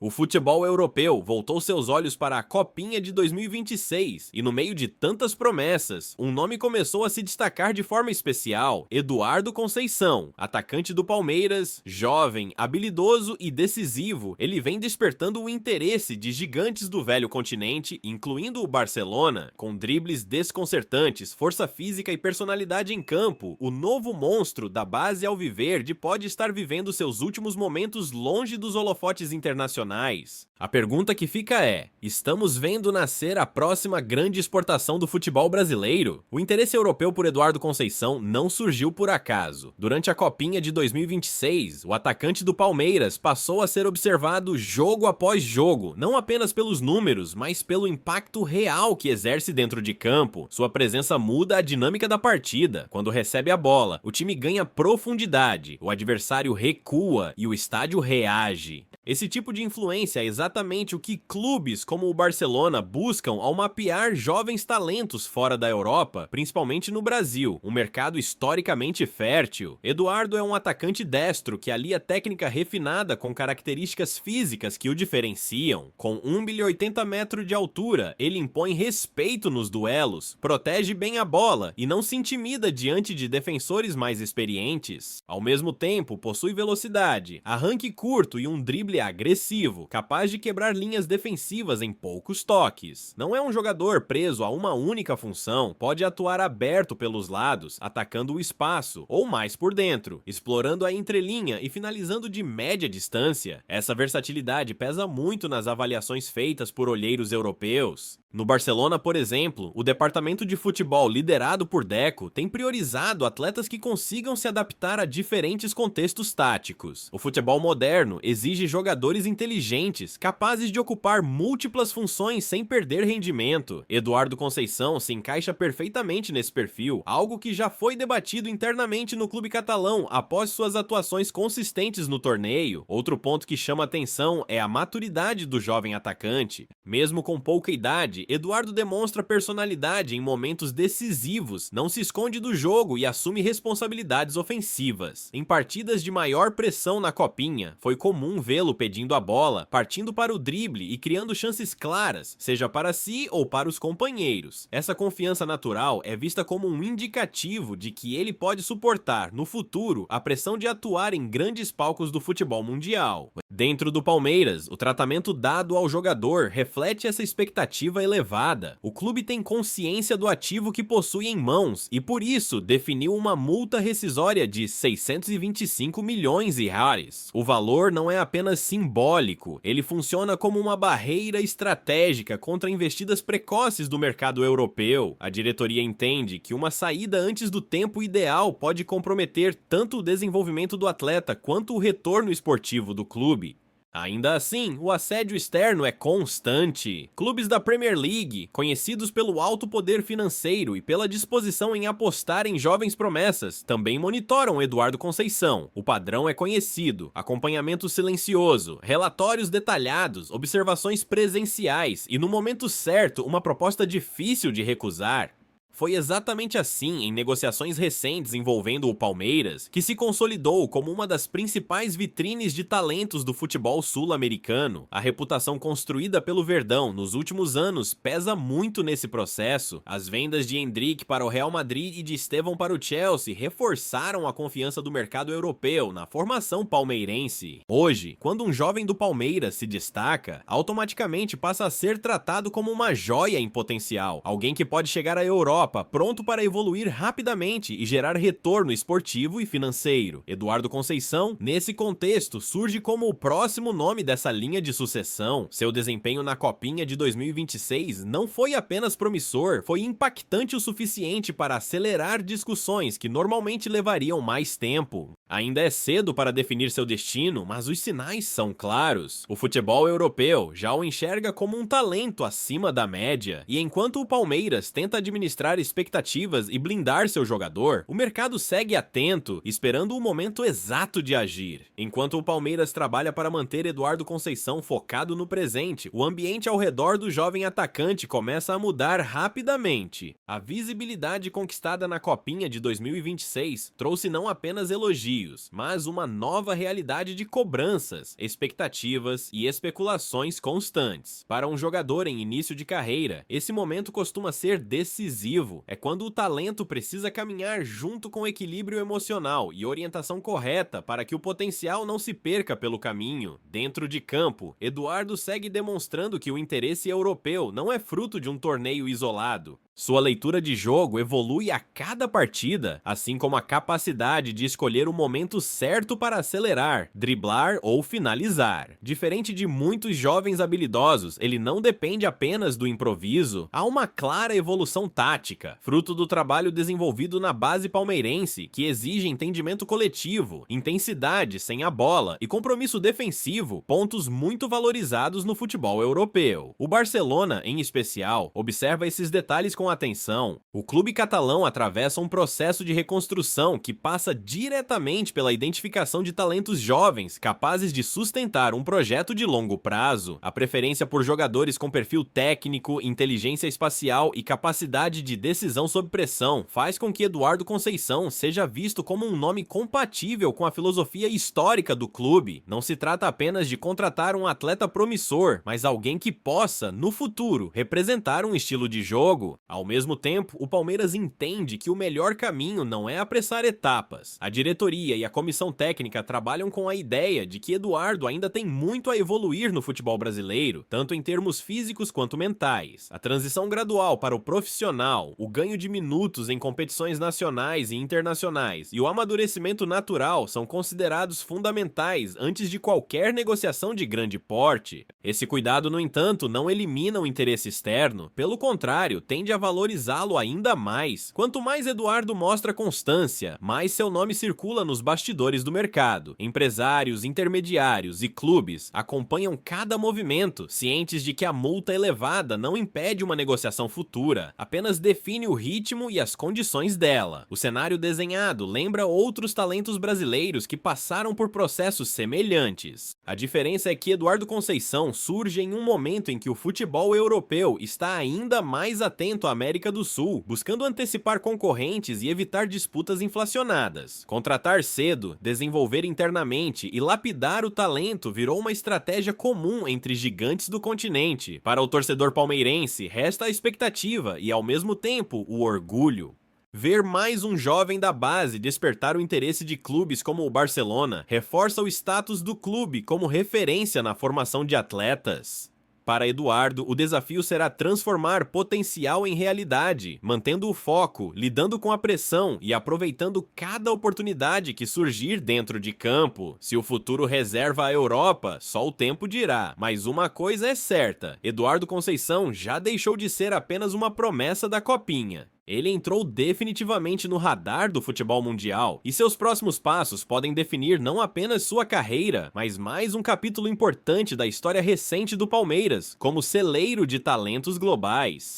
O futebol europeu voltou seus olhos para a Copinha de 2026 e, no meio de tantas promessas, um nome começou a se destacar de forma especial: Eduardo Conceição, atacante do Palmeiras, jovem, habilidoso e decisivo. Ele vem despertando o interesse de gigantes do velho continente, incluindo o Barcelona, com dribles desconcertantes, força física e personalidade em campo. O novo monstro da base alviverde pode estar vivendo seus últimos momentos longe dos holofotes internacionais. A pergunta que fica é: estamos vendo nascer a próxima grande exportação do futebol brasileiro? O interesse europeu por Eduardo Conceição não surgiu por acaso. Durante a Copinha de 2026, o atacante do Palmeiras passou a ser observado jogo após jogo, não apenas pelos números, mas pelo impacto real que exerce dentro de campo. Sua presença muda a dinâmica da partida. Quando recebe a bola, o time ganha profundidade, o adversário recua e o estádio reage. Esse tipo de influência é exatamente o que clubes como o Barcelona buscam ao mapear jovens talentos fora da Europa, principalmente no Brasil, um mercado historicamente fértil. Eduardo é um atacante destro que alia técnica refinada com características físicas que o diferenciam. Com 1,80 m de altura, ele impõe respeito nos duelos, protege bem a bola e não se intimida diante de defensores mais experientes. Ao mesmo tempo, possui velocidade, arranque curto e um drible agressivo, capaz de quebrar linhas defensivas em poucos toques. Não é um jogador preso a uma única função, pode atuar aberto pelos lados, atacando o espaço, ou mais por dentro, explorando a entrelinha e finalizando de média distância. Essa versatilidade pesa muito nas avaliações feitas por olheiros europeus. No Barcelona, por exemplo, o departamento de futebol liderado por Deco tem priorizado atletas que consigam se adaptar a diferentes contextos táticos. O futebol moderno exige jogadores inteligentes, capazes de ocupar múltiplas funções sem perder rendimento. Eduardo Conceição se encaixa perfeitamente nesse perfil, algo que já foi debatido internamente no clube catalão após suas atuações consistentes no torneio. Outro ponto que chama atenção é a maturidade do jovem atacante. Mesmo com pouca idade, Eduardo demonstra personalidade em momentos decisivos, não se esconde do jogo e assume responsabilidades ofensivas. Em partidas de maior pressão na Copinha, foi comum vê-lo pedindo a bola, partindo para o drible e criando chances claras, seja para si ou para os companheiros. Essa confiança natural é vista como um indicativo de que ele pode suportar, no futuro, a pressão de atuar em grandes palcos do futebol mundial. Dentro do Palmeiras, o tratamento dado ao jogador reflete essa expectativa elevada. O clube tem consciência do ativo que possui em mãos e, por isso, definiu uma multa rescisória de 625 milhões de reais. O valor não é apenas simbólico, ele funciona como uma barreira estratégica contra investidas precoces do mercado europeu. A diretoria entende que uma saída antes do tempo ideal pode comprometer tanto o desenvolvimento do atleta quanto o retorno esportivo do clube. Ainda assim, o assédio externo é constante. Clubes da Premier League, conhecidos pelo alto poder financeiro e pela disposição em apostar em jovens promessas, também monitoram Eduardo Conceição. O padrão é conhecido: acompanhamento silencioso, relatórios detalhados, observações presenciais e, no momento certo, uma proposta difícil de recusar. Foi exatamente assim em negociações recentes envolvendo o Palmeiras, que se consolidou como uma das principais vitrines de talentos do futebol sul-americano. A reputação construída pelo Verdão nos últimos anos pesa muito nesse processo. As vendas de Endrick para o Real Madrid e de Estevão para o Chelsea reforçaram a confiança do mercado europeu na formação palmeirense. Hoje, quando um jovem do Palmeiras se destaca, automaticamente passa a ser tratado como uma joia em potencial, alguém que pode chegar à Europa pronto para evoluir rapidamente e gerar retorno esportivo e financeiro. Eduardo Conceição, nesse contexto, surge como o próximo nome dessa linha de sucessão. Seu desempenho na Copinha de 2026 não foi apenas promissor, foi impactante o suficiente para acelerar discussões que normalmente levariam mais tempo. Ainda é cedo para definir seu destino, mas os sinais são claros. O futebol europeu já o enxerga como um talento acima da média, e enquanto o Palmeiras tenta administrar expectativas e blindar seu jogador, o mercado segue atento, esperando o momento exato de agir. Enquanto o Palmeiras trabalha para manter Eduardo Conceição focado no presente, o ambiente ao redor do jovem atacante começa a mudar rapidamente. A visibilidade conquistada na Copinha de 2026 trouxe não apenas elogios, elogios, mas uma nova realidade de cobranças, expectativas e especulações constantes. Para um jogador em início de carreira, esse momento costuma ser decisivo. É quando o talento precisa caminhar junto com equilíbrio emocional e orientação correta para que o potencial não se perca pelo caminho. Dentro de campo, Eduardo segue demonstrando que o interesse europeu não é fruto de um torneio isolado. Sua leitura de jogo evolui a cada partida, assim como a capacidade de escolher o momento certo para acelerar, driblar ou finalizar. Diferente de muitos jovens habilidosos, ele não depende apenas do improviso, há uma clara evolução tática, fruto do trabalho desenvolvido na base palmeirense, que exige entendimento coletivo, intensidade sem a bola e compromisso defensivo, pontos muito valorizados no futebol europeu. O Barcelona, em especial, observa esses detalhes com atenção. O clube catalão atravessa um processo de reconstrução que passa diretamente pela identificação de talentos jovens capazes de sustentar um projeto de longo prazo. A preferência por jogadores com perfil técnico, inteligência espacial e capacidade de decisão sob pressão faz com que Eduardo Conceição seja visto como um nome compatível com a filosofia histórica do clube. Não se trata apenas de contratar um atleta promissor, mas alguém que possa, no futuro, representar um estilo de jogo. Ao mesmo tempo, o Palmeiras entende que o melhor caminho não é apressar etapas. A diretoria e a comissão técnica trabalham com a ideia de que Eduardo ainda tem muito a evoluir no futebol brasileiro, tanto em termos físicos quanto mentais. A transição gradual para o profissional, o ganho de minutos em competições nacionais e internacionais e o amadurecimento natural são considerados fundamentais antes de qualquer negociação de grande porte. Esse cuidado, no entanto, não elimina o interesse externo, pelo contrário, tende a valorizá-lo ainda mais. Quanto mais Eduardo mostra constância, mais seu nome circula nos bastidores do mercado. Empresários, intermediários e clubes acompanham cada movimento, cientes de que a multa elevada não impede uma negociação futura, apenas define o ritmo e as condições dela. O cenário desenhado lembra outros talentos brasileiros que passaram por processos semelhantes. A diferença é que Eduardo Conceição surge em um momento em que o futebol europeu está ainda mais atento à América do Sul, buscando antecipar concorrentes e evitar disputas inflacionadas. Contratar cedo, desenvolver internamente e lapidar o talento virou uma estratégia comum entre gigantes do continente. Para o torcedor palmeirense, resta a expectativa e, ao mesmo tempo, o orgulho. Ver mais um jovem da base despertar o interesse de clubes como o Barcelona reforça o status do clube como referência na formação de atletas. Para Eduardo, o desafio será transformar potencial em realidade, mantendo o foco, lidando com a pressão e aproveitando cada oportunidade que surgir dentro de campo. Se o futuro reserva a Europa, só o tempo dirá. Mas uma coisa é certa, Eduardo Conceição já deixou de ser apenas uma promessa da Copinha. Ele entrou definitivamente no radar do futebol mundial, e seus próximos passos podem definir não apenas sua carreira, mas mais um capítulo importante da história recente do Palmeiras, como celeiro de talentos globais.